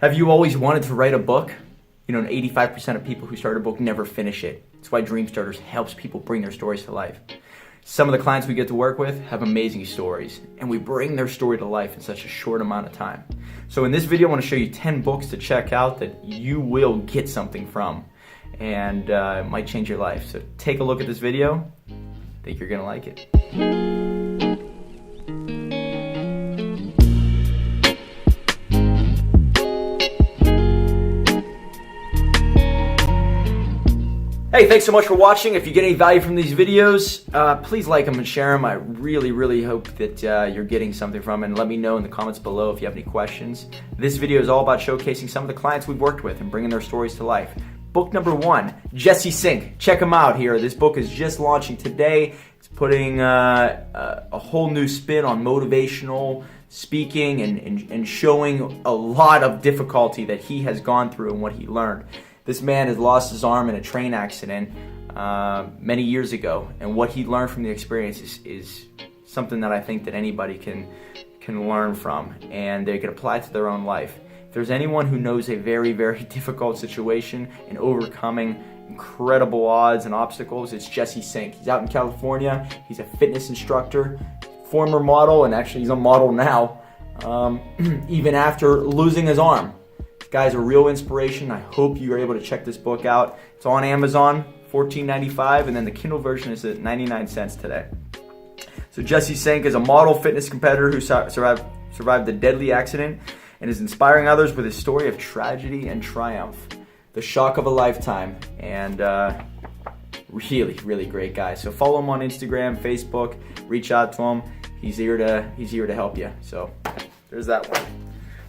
Have you always wanted to write a book? You know, 85% of people who start a book never finish it. That's why Dream Starters helps people bring their stories to life. Some of the clients we get to work with have amazing stories, and we bring their story to life in such a short amount of time. So in this video, I want to show you 10 books to check out that you will get something from, and it might change your life. So take a look at this video. I think you're going to like it. Hey, thanks so much for watching. If you get any value from these videos, please like them and share them. I really hope that you're getting something from it. And let me know in the comments below if you have any questions. This video is all about showcasing some of the clients we've worked with and bringing their stories to life. Book number 1, Jesse Sink. Check him out here. This book is just launching today. It's putting a whole new spin on motivational speaking and showing a lot of difficulty that he has gone through and what he learned. This man has lost his arm in a train accident many years ago, and what he learned from the experience is something that I think that anybody can learn from, and they can apply to their own life. If there's anyone who knows a very difficult situation and overcoming incredible odds and obstacles, it's Jesse Sink. He's out in California. He's a fitness instructor, former model, and actually he's a model now, even after losing his arm. Guy's a real inspiration. I hope you're able to check this book out. It's on Amazon, $14.95, and then the Kindle version is at 99 cents today. So Jesse Sink is a model fitness competitor who survived a deadly accident and is inspiring others with his story of tragedy and triumph. The shock of a lifetime, and really great guy. So follow him on Instagram, Facebook, reach out to him. He's here to help you. So there's that one.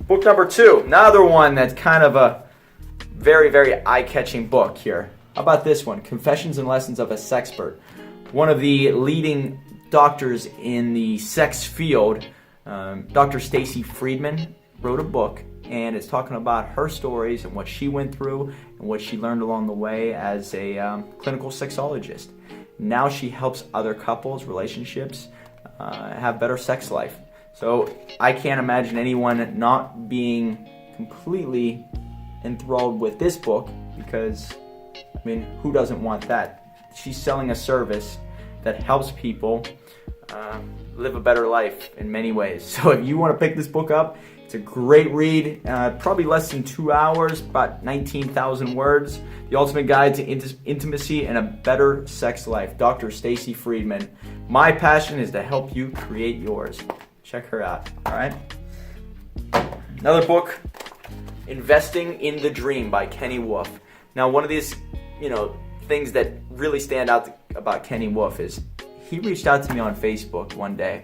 Book number 2, another one that's kind of a very eye-catching book here. How about this one? Confessions and Lessons of a Sexpert. One of the leading doctors in the sex field, Dr. STACY FREIDMAN, wrote a book, and it's talking about her stories and what she went through and what she learned along the way as a clinical sexologist. Now she helps other couples, relationships, have better sex life. So I can't imagine anyone not being completely enthralled with this book, because, I mean, who doesn't want that? She's selling a service that helps people live a better life in many ways. So if you want to pick this book up, it's a great read, probably less than 2 hours, about 19,000 words. The Ultimate Guide to Intimacy and a Better Sex Life, Dr. STACY FREIDMAN. My passion is to help you create yours. Check her out, all right? Another book, Investing in the Dream by Kenny Wolfe. Now, one of these, things that really stand out about Kenny Wolfe is he reached out to me on Facebook one day,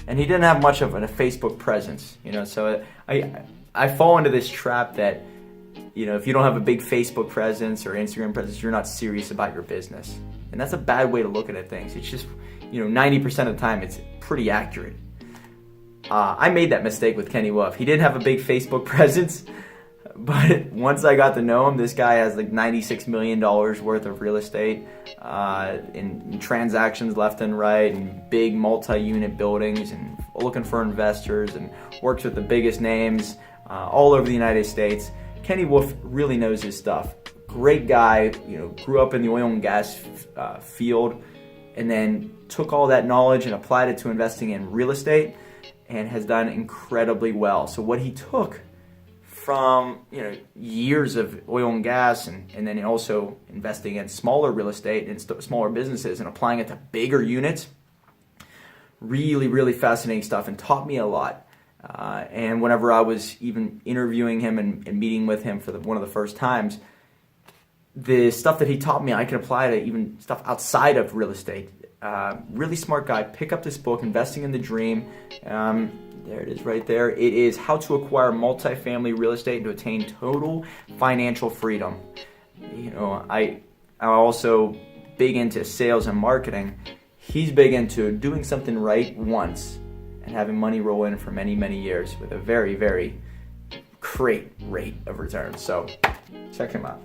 and he didn't have much of a Facebook presence, so I fall into this trap that, if you don't have a big Facebook presence or Instagram presence, you're not serious about your business. And that's a bad way to look at things. It's just, 90% of the time, it's pretty accurate. I made that mistake with Kenny Wolfe. He didn't have a big Facebook presence, but once I got to know him, this guy has like $96 million worth of real estate in transactions left and right, and big multi-unit buildings, and looking for investors, and works with the biggest names all over the United States. Kenny Wolfe really knows his stuff. Great guy, grew up in the oil and gas field, and then took all that knowledge and applied it to investing in real estate, and has done incredibly well. So what he took from years of oil and gas, and then also investing in smaller real estate and smaller businesses and applying it to bigger units, really fascinating stuff, and taught me a lot. And whenever I was even interviewing him and meeting with him for one of the first times, the stuff that he taught me, I can apply to even stuff outside of real estate. Really smart guy. Pick up this book, Investing in the Dream. There it is right there. It is How to Acquire Multifamily Real Estate and to Attain Total Financial Freedom. I'm also big into sales and marketing. He's big into doing something right once and having money roll in for many years with a very great rate of return. So check him out.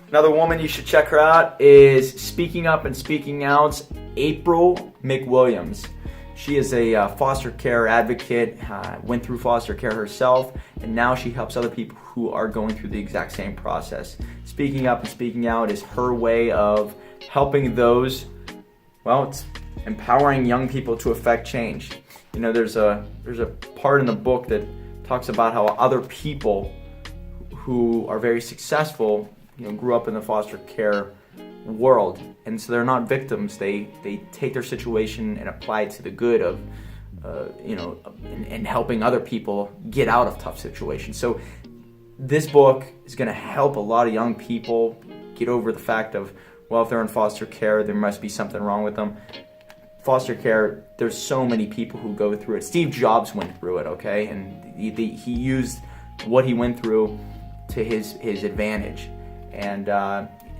Another woman you should check her out is Speaking Up and Speaking Out's April McWilliams. She is a foster care advocate, went through foster care herself, and now she helps other people who are going through the exact same process. Speaking up and speaking out is her way of helping those, well, it's empowering young people to affect change. You know, there's a part in the book that talks about how other people who are very successful, you know, grew up in the foster care world, and so they're not victims. They take their situation and apply it to the good of and helping other people get out of tough situations. So this book is going to help a lot of young people get over the fact of, well, if they're in foster care, there must be something wrong with them. Foster care, there's so many people who go through it. Steve Jobs went through it, okay, and he used what he went through to his advantage. And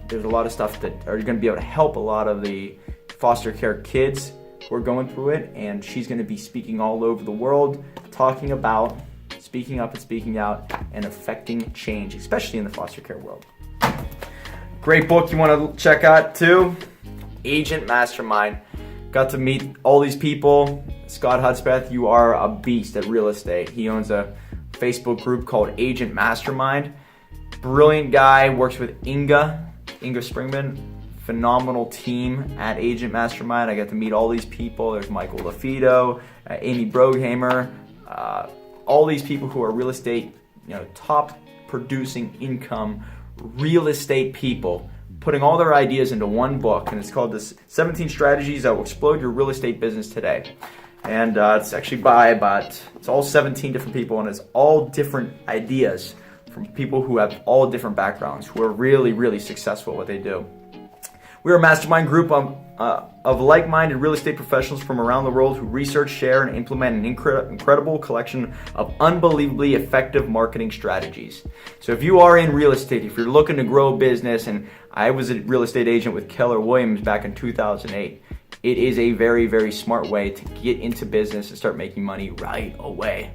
there's a lot of stuff that are going to be able to help a lot of the foster care kids who are going through it, and she's going to be speaking all over the world, talking about speaking up and speaking out and affecting change, especially in the foster care world. Great book you want to check out too, Agent Mastermind. Got to meet all these people. Scott Hudspeth, you are a beast at real estate. He owns a Facebook group called Agent Mastermind. Brilliant guy, works with Inga Springman, phenomenal team at Agent Mastermind. I got to meet all these people. There's Michael LaFido, Amy Broghamer, all these people who are real estate, top producing income real estate people, putting all their ideas into one book, and it's called this 17 Strategies That Will Explode Your Real Estate Business Today. And it's actually it's all 17 different people, and it's all different ideas from people who have all different backgrounds, who are really, really successful at what they do. We're a mastermind group of like-minded real estate professionals from around the world who research, share, and implement an incredible collection of unbelievably effective marketing strategies. So if you are in real estate, if you're looking to grow a business, and I was a real estate agent with Keller Williams back in 2008, it is a very, very smart way to get into business and start making money right away.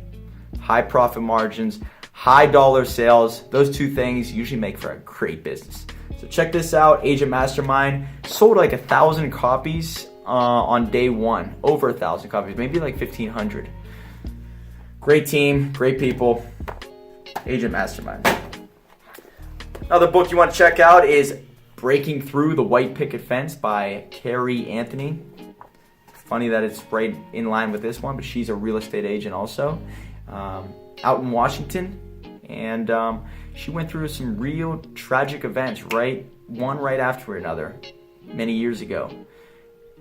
High profit margins, high dollar sales, those two things usually make for a great business. So check this out, Agent Mastermind. Sold like 1,000 copies on day one. Over 1,000 copies, maybe like 1,500. Great team, great people. Agent Mastermind. Another book you want to check out is Breaking Through the White Picket Fence by KARIE Anthony. Funny that it's right in line with this one, but she's a real estate agent also. Out in Washington. And she went through some real tragic events, one right after another, many years ago.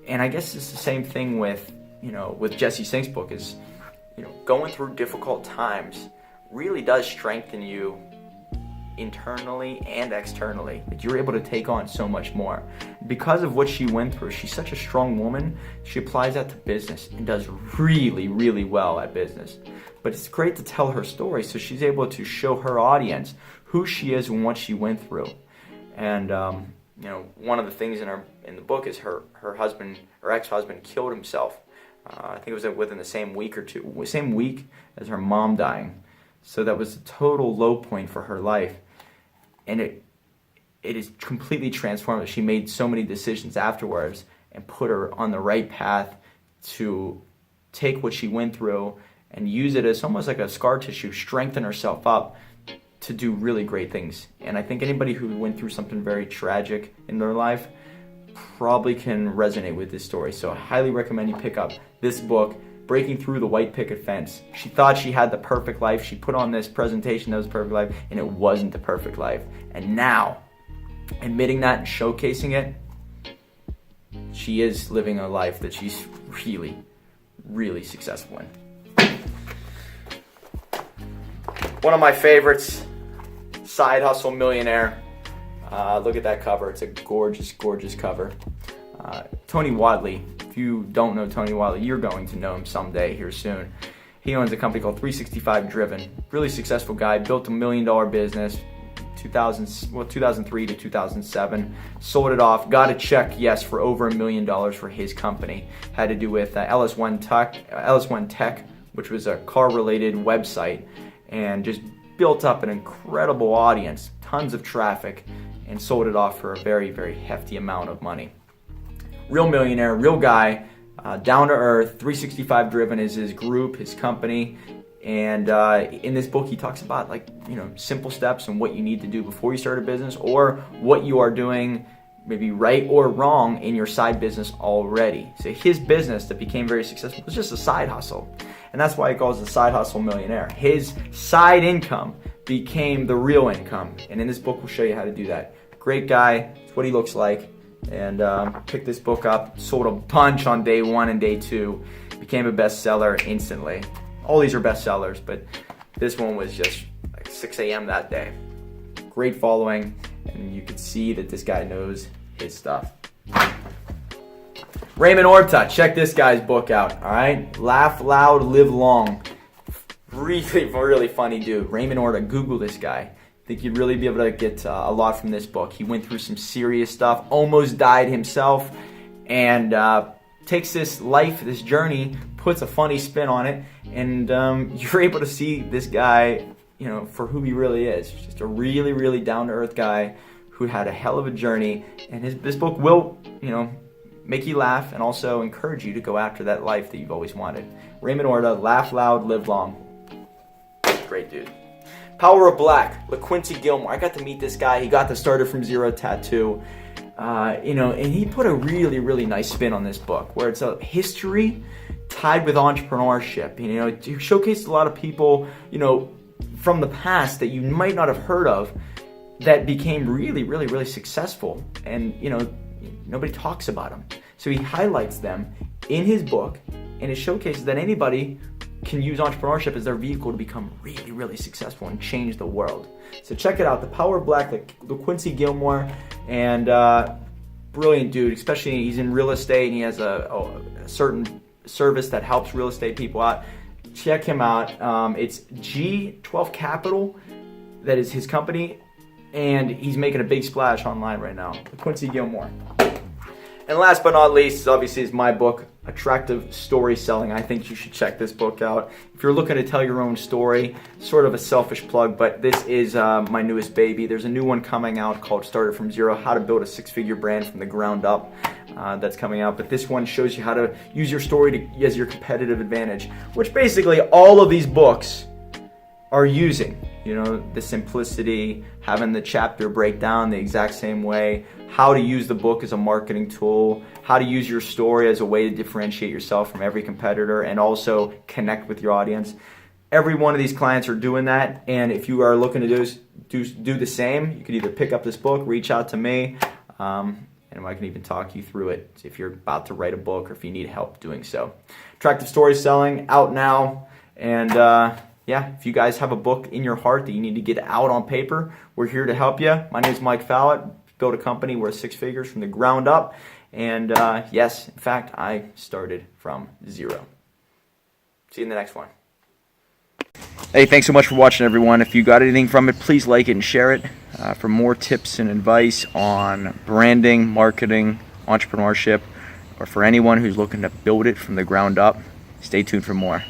And I guess it's the same thing with Jesse Sink's book is, going through difficult times really does strengthen you internally and externally. Like, you're able to take on so much more. Because of what she went through, she's such a strong woman. She applies that to business and does really, really well at business. But it's great to tell her story, so she's able to show her audience who she is and what she went through. And one of the things in the book is her ex-husband killed himself. I think it was within the same week as her mom dying. So that was a total low point for her life, and it is completely transformed. She made so many decisions afterwards and put her on the right path to take what she went through and use it as almost like a scar tissue, strengthen herself up to do really great things. And I think anybody who went through something very tragic in their life probably can resonate with this story. So I highly recommend you pick up this book, Breaking Through the White Picket Fence. She thought she had the perfect life. She put on this presentation that was the perfect life, and it wasn't the perfect life. And now, admitting that and showcasing it, she is living a life that she's really, really successful in. One of my favorites, Side Hustle Millionaire. Look at that cover. It's a gorgeous, gorgeous cover. Tony Whatley. If you don't know Tony Whatley, you're going to know him someday here soon. He owns a company called 365 Driven. Really successful guy. Built $1 million business 2003 to 2007. Sold it off. Got a check, yes, for over $1 million for his company. Had to do with LS1 Tech, which was a car-related website, and just built up an incredible audience, tons of traffic, and sold it off for a very, very hefty amount of money. Real millionaire, real guy. Down to earth, 365 driven is his group, his company. And in this book, he talks about, like, you know, simple steps and what you need to do before you start a business, or what you are doing maybe right or wrong in your side business already. So his business that became very successful was just a side hustle. And that's why he calls it the Side Hustle Millionaire. His side income became the real income. And in this book, we'll show you how to do that. Great guy. It's what he looks like. And picked this book up, sold a bunch on day 1 and day 2, became a bestseller instantly. All these are bestsellers, but this one was just like 6 a.m. that day. Great following, and you can see that this guy knows his stuff. Raymond ORTA, check this guy's book out, all right? Laugh Loud, Live Long. Really, really funny dude. Raymond ORTA, Google this guy. I think you'd really be able to get a lot from this book. He went through some serious stuff, almost died himself, and takes this life, this journey, puts a funny spin on it, and you're able to see this guy, you know, for who he really is. Just a really, really down-to-earth guy who had a hell of a journey, and this book will, you know, make you laugh and also encourage you to go after that life that you've always wanted. Raymond ORTA, Laugh Loud, Live Long. Great dude. Power of Black, LAQUINCY Gilmore. I got to meet this guy. He got the Started From Zero tattoo. You know, and he put a really, really nice spin on this book, where it's a history tied with entrepreneurship. You know, it showcased a lot of people, you know, from the past that you might not have heard of that became really, really, really successful. And, you know, nobody talks about them. So he highlights them in his book, and it showcases that anybody can use entrepreneurship as their vehicle to become really, really successful and change the world. So check it out, The Power of Black, LAQUINCY Gilmore, and brilliant dude, especially he's in real estate and he has a certain service that helps real estate people out. Check him out. It's G12 Capital, that is his company, and he's making a big splash online right now. LAQUINCY Gilmore. And last but not least, obviously, is my book, Attractive Story Selling. I think you should check this book out. If you're looking to tell your own story, sort of a selfish plug, but this is my newest baby. There's a new one coming out called Started From Zero, How to Build a Six-Figure Brand from the Ground Up. That's coming out, but this one shows you how to use your story as your competitive advantage, which basically all of these books are using. You know, the simplicity, having the chapter break down the exact same way, how to use the book as a marketing tool, how to use your story as a way to differentiate yourself from every competitor and also connect with your audience. Every one of these clients are doing that, and if you are looking to do the same, you could either pick up this book, reach out to me, and I can even talk you through it if you're about to write a book or if you need help doing so. Attractive Story Selling, out now, and yeah, if you guys have a book in your heart that you need to get out on paper, we're here to help you. My name is Mike FALLAT. Built a company worth 6 figures from the ground up. And yes, in fact, I started from zero. See you in the next one. Hey, thanks so much for watching, everyone. If you got anything from it, please like it and share it. For more tips and advice on branding, marketing, entrepreneurship, or for anyone who's looking to build it from the ground up, stay tuned for more.